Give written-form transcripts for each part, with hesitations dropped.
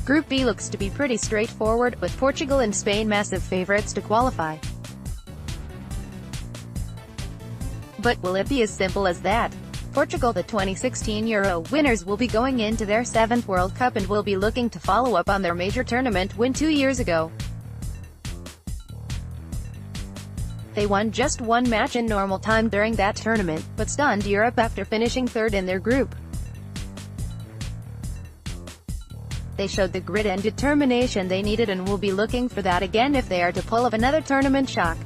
Group B looks to be pretty straightforward, with Portugal and Spain massive favourites to qualify. But will it be as simple as that? Portugal, the 2016 Euro winners, will be going into their 7th World Cup and will be looking to follow up on their major tournament win 2 years ago. They won just one match in normal time during that tournament, but stunned Europe after finishing third in their group. They showed the grit and determination they needed and will be looking for that again if they are to pull off another tournament shock.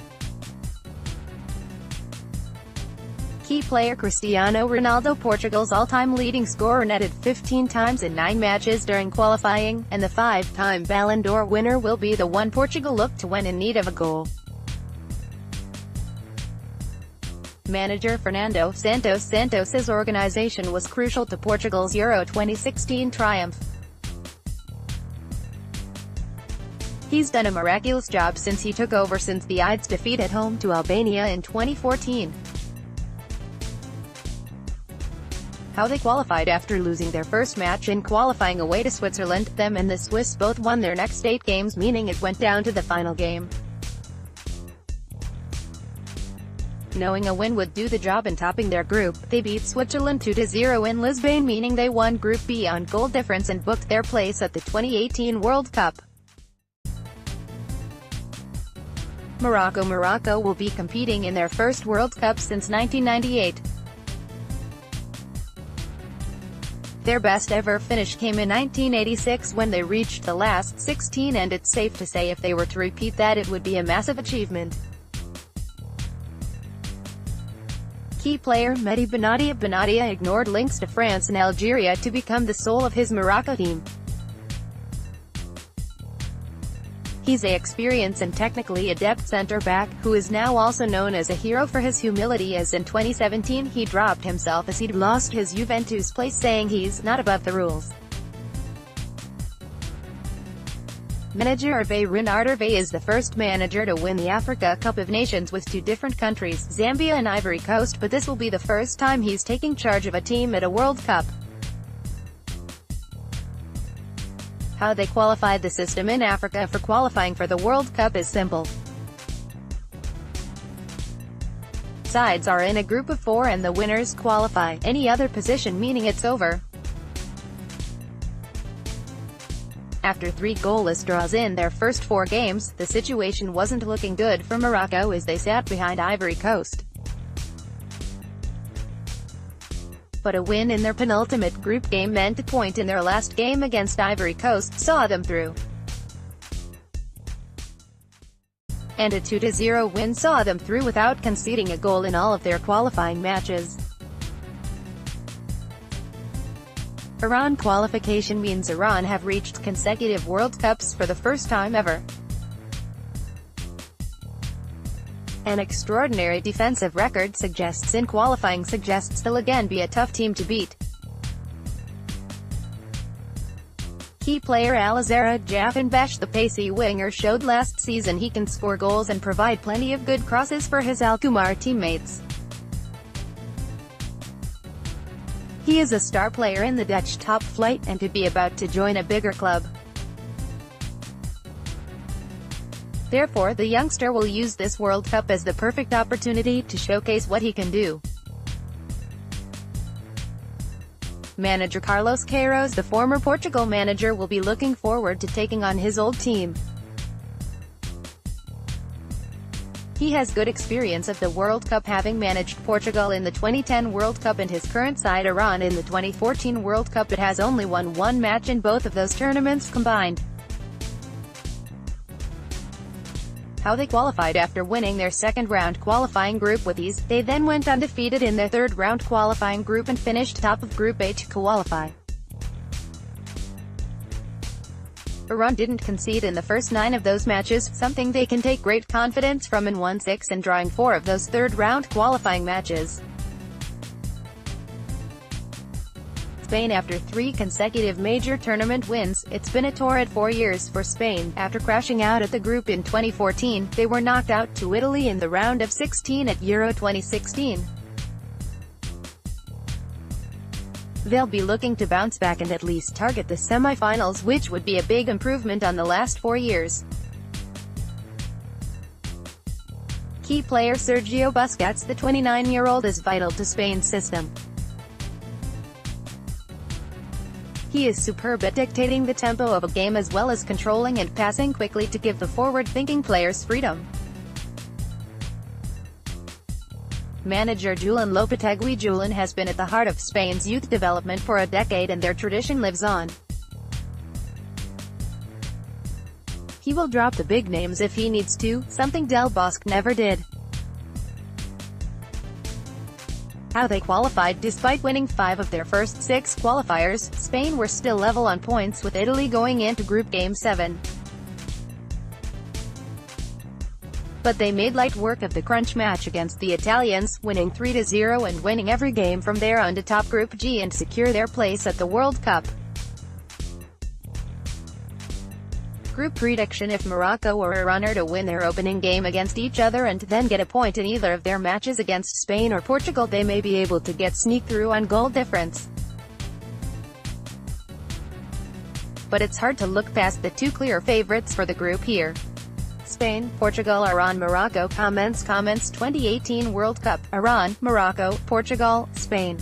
Key player Cristiano Ronaldo, Portugal's all-time leading scorer, netted 15 times in 9 matches during qualifying, and the 5-time Ballon d'Or winner will be the one Portugal look to when in need of a goal. Manager Fernando Santos's organization was crucial to Portugal's Euro 2016 triumph. He's done a miraculous job since he took over since the Ides defeat at home to Albania in 2014. How they qualified after losing their first match in qualifying away to Switzerland, them and the Swiss both won their next 8 games, meaning it went down to the final game. Knowing a win would do the job in topping their group, they beat Switzerland 2-0 in Lisbon, meaning they won Group B on goal difference and booked their place at the 2018 World Cup. Morocco will be competing in their first World Cup since 1998. Their best ever finish came in 1986 when they reached the last 16, and it's safe to say if they were to repeat that it would be a massive achievement. Key player Mehdi Benatia ignored links to France and Algeria to become the soul of his Morocco team. He's an experienced and technically adept centre-back, who is now also known as a hero for his humility, as in 2017 he dropped himself as he'd lost his Juventus place, saying he's not above the rules. Manager Hervé Renard. Hervé is the first manager to win the Africa Cup of Nations with 2 different countries, Zambia and Ivory Coast, but this will be the first time he's taking charge of a team at a World Cup. How they qualified. The system in Africa for qualifying for the World Cup is simple. Sides are in a group of 4 and the winners qualify. Any other position, meaning it's over. After 3 goalless draws in their first 4 games, the situation wasn't looking good for Morocco as they sat behind Ivory Coast. But a win in their penultimate group game meant a point in their last game against Ivory Coast saw them through. And a 2-0 win saw them through without conceding a goal in all of their qualifying matches. Iran qualification means Iran have reached consecutive World Cups for the first time ever. An extraordinary defensive record suggests in qualifying suggests they'll again be a tough team to beat. Key player Alizera Jahanbakhsh, the pacey winger, showed last season he can score goals and provide plenty of good crosses for his Alkmaar teammates. He is a star player in the Dutch top flight, and could be about to join a bigger club. Therefore, the youngster will use this World Cup as the perfect opportunity to showcase what he can do. Manager Carlos Queiroz, the former Portugal manager, will be looking forward to taking on his old team. He has good experience of the World Cup, having managed Portugal in the 2010 World Cup and his current side Iran in the 2014 World Cup. It has only won 1 match in both of those tournaments combined. How they qualified. After winning their second-round qualifying group with ease, they then went undefeated in their third-round qualifying group and finished top of Group A to qualify. Iran didn't concede in the first 9 of those matches, something they can take great confidence from, and won 6 and drawing 4 of those third-round qualifying matches. Spain. After 3 consecutive major tournament wins, it's been a torrid 4 years for Spain. After crashing out at the group in 2014, they were knocked out to Italy in the round of 16 at Euro 2016. They'll be looking to bounce back and at least target the semi-finals, which would be a big improvement on the last 4 years. Key player Sergio Busquets, the 29-year-old, is vital to Spain's system. He is superb at dictating the tempo of a game as well as controlling and passing quickly to give the forward-thinking players freedom. Manager Julen Lopetegui. Julen has been at the heart of Spain's youth development for a decade, and their tradition lives on. He will drop the big names if he needs to, something Del Bosque never did. How they qualified. Despite winning 5 of their first 6 qualifiers, Spain were still level on points with Italy going into Group Game 7. But they made light work of the crunch match against the Italians, winning 3-0 and winning every game from there on to top Group G and secure their place at the World Cup. Group prediction: if Morocco were a runner to win their opening game against each other and then get a point in either of their matches against Spain or Portugal, they may be able to sneak through on goal difference. But it's hard to look past the 2 clear favorites for the group here. Spain, Portugal, Iran, Morocco. Comments 2018 World Cup: Iran, Morocco, Portugal, Spain.